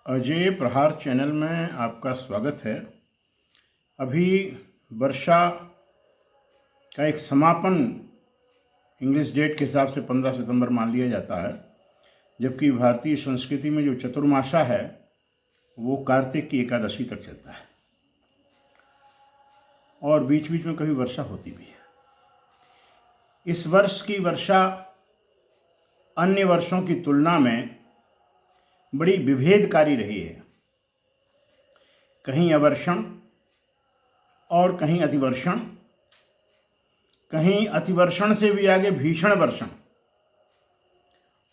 अजय प्रहार चैनल में आपका स्वागत है। अभी वर्षा का एक समापन इंग्लिश डेट के हिसाब से 15 सितंबर मान लिया जाता है, जबकि भारतीय संस्कृति में जो चतुर्मासा है वो कार्तिक की एकादशी तक चलता है और बीच बीच में कभी वर्षा होती भी है। इस वर्ष की वर्षा अन्य वर्षों की तुलना में बड़ी विभेदकारी रही है। कहीं अवर्षण और कहीं अतिवर्षण, कहीं अतिवर्षण से भी आगे भीषण वर्षण,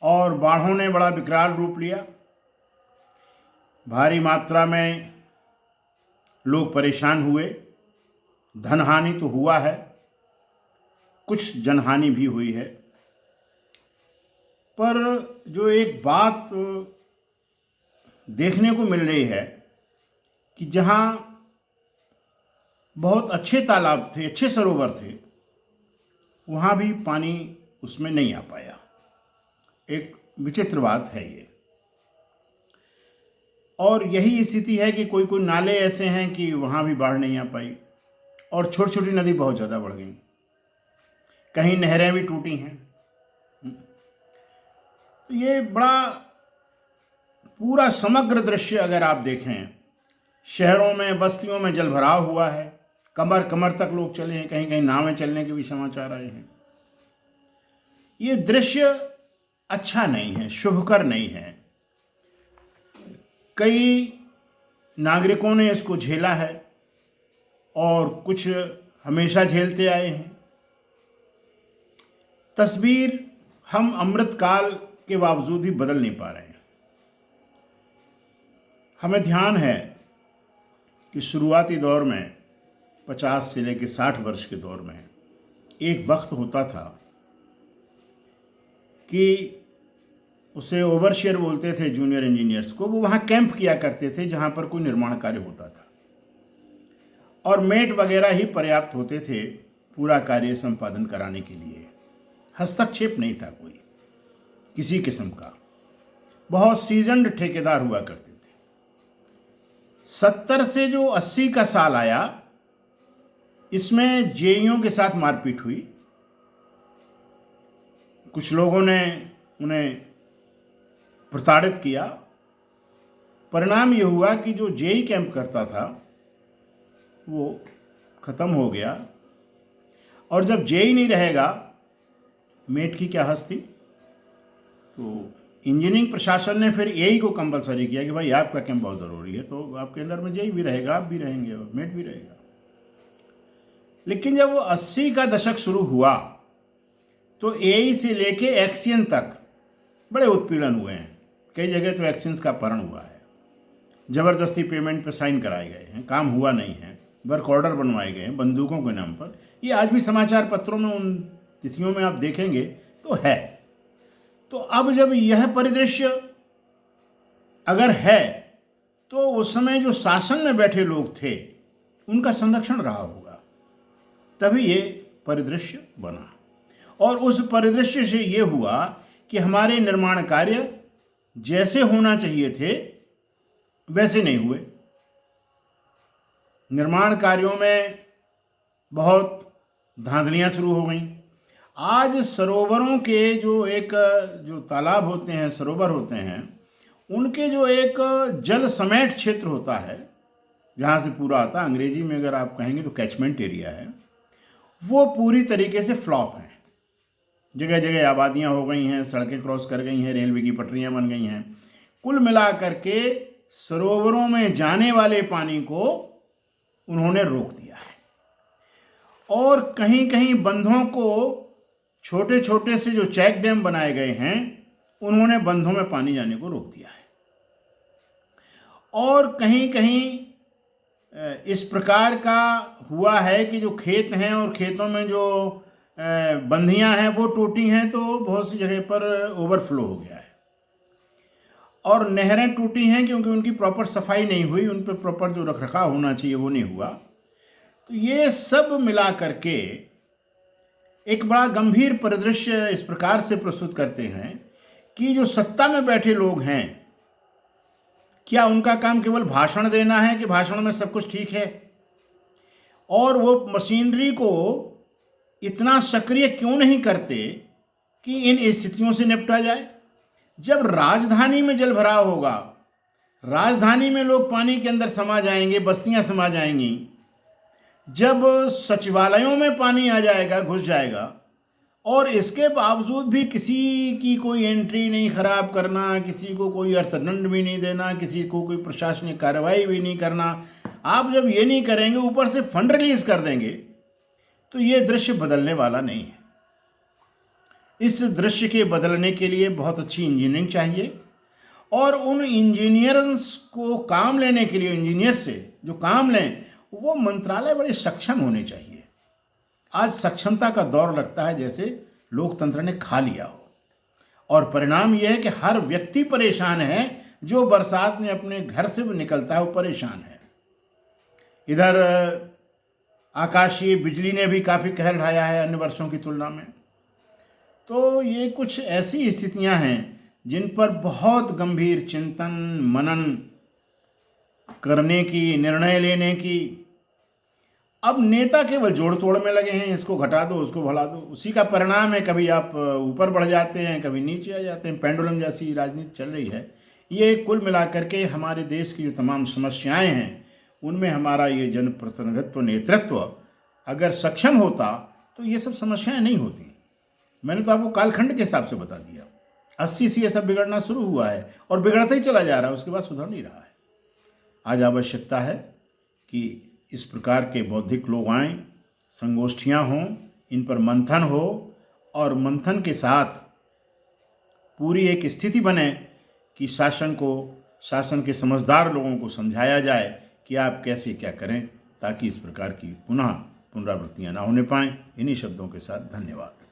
और बाढ़ों ने बड़ा विकराल रूप लिया। भारी मात्रा में लोग परेशान हुए। धन हानि तो हुआ है, कुछ जनहानि भी हुई है। पर जो एक बात देखने को मिल रही है कि जहाँ बहुत अच्छे तालाब थे, अच्छे सरोवर थे, वहाँ भी पानी उसमें नहीं आ पाया। एक विचित्र बात है ये। और यही स्थिति है कि कोई कोई नाले ऐसे हैं कि वहाँ भी बाढ़ नहीं आ पाई, और छोटी छोटी नदी बहुत ज़्यादा बढ़ गई। कहीं नहरें भी टूटी हैं। तो ये बड़ा पूरा समग्र दृश्य अगर आप देखें, शहरों में, बस्तियों में जल भराव हुआ है। कमर कमर तक लोग चले हैं, कहीं कहीं नावें चलने के भी समाचार आए हैं। ये दृश्य अच्छा नहीं है, शुभकर नहीं है। कई नागरिकों ने इसको झेला है और कुछ हमेशा झेलते आए हैं। तस्वीर हम अमृतकाल के बावजूद भी बदल नहीं पा रहे हैं। हमें ध्यान है कि शुरुआती दौर में 50 से लेकर 60 वर्ष के दौर में एक वक्त होता था कि उसे ओवरशियर बोलते थे, जूनियर इंजीनियर्स को। वो वहाँ कैंप किया करते थे जहाँ पर कोई निर्माण कार्य होता था, और मेट वगैरह ही पर्याप्त होते थे पूरा कार्य संपादन कराने के लिए। हस्तक्षेप नहीं था कोई किसी किस्म का। बहुत सीजन्ड ठेकेदार हुआ करते थे। 70 से जो 80 का साल आया, इसमें जेईओ के साथ मारपीट हुई। कुछ लोगों ने उन्हें प्रताड़ित किया। परिणाम ये हुआ कि जो जेई कैंप करता था वो ख़त्म हो गया, और जब जेई नहीं रहेगा, मेट की क्या हस्ती। तो इंजीनियरिंग प्रशासन ने फिर एई को कंपलसरी किया कि भाई आपका कैंप बहुत ज़रूरी है, तो आपके अंदर में जेई भी रहेगा, आप भी रहेंगे और मेट भी रहेगा। लेकिन जब वो 80 का दशक शुरू हुआ तो एई से लेके एक्सियन तक बड़े उत्पीड़न हुए हैं। कई जगह तो एक्सियंस का अपहरण हुआ है, ज़बरदस्ती पेमेंट पर साइन कराए गए हैं, काम हुआ नहीं है, वर्क ऑर्डर बनवाए गए हैं बंदूकों के नाम पर। ये आज भी समाचार पत्रों में उन तिथियों में आप देखेंगे तो है। तो अब जब यह परिदृश्य अगर है, तो उस समय जो शासन में बैठे लोग थे उनका संरक्षण रहा होगा, तभी ये परिदृश्य बना। और उस परिदृश्य से ये हुआ कि हमारे निर्माण कार्य जैसे होना चाहिए थे वैसे नहीं हुए। निर्माण कार्यों में बहुत धांधलियां शुरू हो गईं। आज सरोवरों के जो तालाब होते हैं, सरोवर होते हैं, उनके जो एक जल समेट क्षेत्र होता है जहाँ से पूरा आता है, अंग्रेजी में अगर आप कहेंगे तो कैचमेंट एरिया है, वो पूरी तरीके से फ्लॉप है। जगह जगह आबादियाँ हो गई हैं, सड़कें क्रॉस कर गई हैं, रेलवे की पटरियाँ बन गई हैं। कुल मिला करके सरोवरों में जाने वाले पानी को उन्होंने रोक दिया है, और कहीं कहीं बंधों को, छोटे छोटे से जो चेक डैम बनाए गए हैं, उन्होंने बंधों में पानी जाने को रोक दिया है। और कहीं कहीं इस प्रकार का हुआ है कि जो खेत हैं और खेतों में जो बंधियां हैं वो टूटी हैं, तो बहुत सी जगह पर ओवरफ्लो हो गया है। और नहरें टूटी हैं क्योंकि उनकी प्रॉपर सफाई नहीं हुई, उन पर प्रॉपर जो रखरखाव होना चाहिए वो नहीं हुआ। तो ये सब मिला करके एक बड़ा गंभीर परिदृश्य इस प्रकार से प्रस्तुत करते हैं कि जो सत्ता में बैठे लोग हैं, क्या उनका काम केवल भाषण देना है कि भाषण में सब कुछ ठीक है? और वो मशीनरी को इतना सक्रिय क्यों नहीं करते कि इन स्थितियों से निपटा जाए? जब राजधानी में जल भराव होगा, राजधानी में लोग पानी के अंदर समा जाएंगे, बस्तियां समा जाएंगी, जब सचिवालयों में पानी आ जाएगा, घुस जाएगा, और इसके बावजूद भी किसी की कोई एंट्री नहीं खराब करना, किसी को कोई अर्थदंड भी नहीं देना, किसी को कोई प्रशासनिक कार्रवाई भी नहीं करना, आप जब ये नहीं करेंगे, ऊपर से फंड रिलीज कर देंगे, तो ये दृश्य बदलने वाला नहीं है। इस दृश्य के बदलने के लिए बहुत अच्छी इंजीनियरिंग चाहिए, और उन इंजीनियर्स को काम लेने के लिए, इंजीनियर से जो काम लें, वो मंत्रालय बड़े सक्षम होने चाहिए। आज सक्षमता का दौर लगता है जैसे लोकतंत्र ने खा लिया हो, और परिणाम यह है कि हर व्यक्ति परेशान है। जो बरसात में अपने घर से निकलता है वो परेशान है। इधर आकाशीय बिजली ने भी काफ़ी कहर ढाया है अन्य वर्षों की तुलना में। तो ये कुछ ऐसी स्थितियां हैं जिन पर बहुत गंभीर चिंतन मनन करने की, निर्णय लेने की। अब नेता केवल जोड़ तोड़ में लगे हैं, इसको घटा दो, उसको बढ़ा दो, उसी का परिणाम है कभी आप ऊपर बढ़ जाते हैं, कभी नीचे आ जाते हैं। पेंडुलम जैसी राजनीति चल रही है। ये कुल मिलाकर के हमारे देश की जो तमाम समस्याएं हैं, उनमें हमारा ये जनप्रतिनिधित्व, नेतृत्व अगर सक्षम होता तो ये सब समस्याएं नहीं होती। मैंने तो आपको कालखंड के हिसाब से बता दिया। 80 से ये सब बिगड़ना शुरू हुआ है और बिगड़ता ही चला जा रहा है, उसके बाद सुधर नहीं रहा है। आज आवश्यकता है कि इस प्रकार के बौद्धिक लोग आएँ, संगोष्ठियाँ हों, इन पर मंथन हो, और मंथन के साथ पूरी एक स्थिति बने कि शासन के समझदार लोगों को समझाया जाए कि आप कैसे क्या करें, ताकि इस प्रकार की पुनरावृत्तियाँ ना होने पाएँ। इन्हीं शब्दों के साथ धन्यवाद।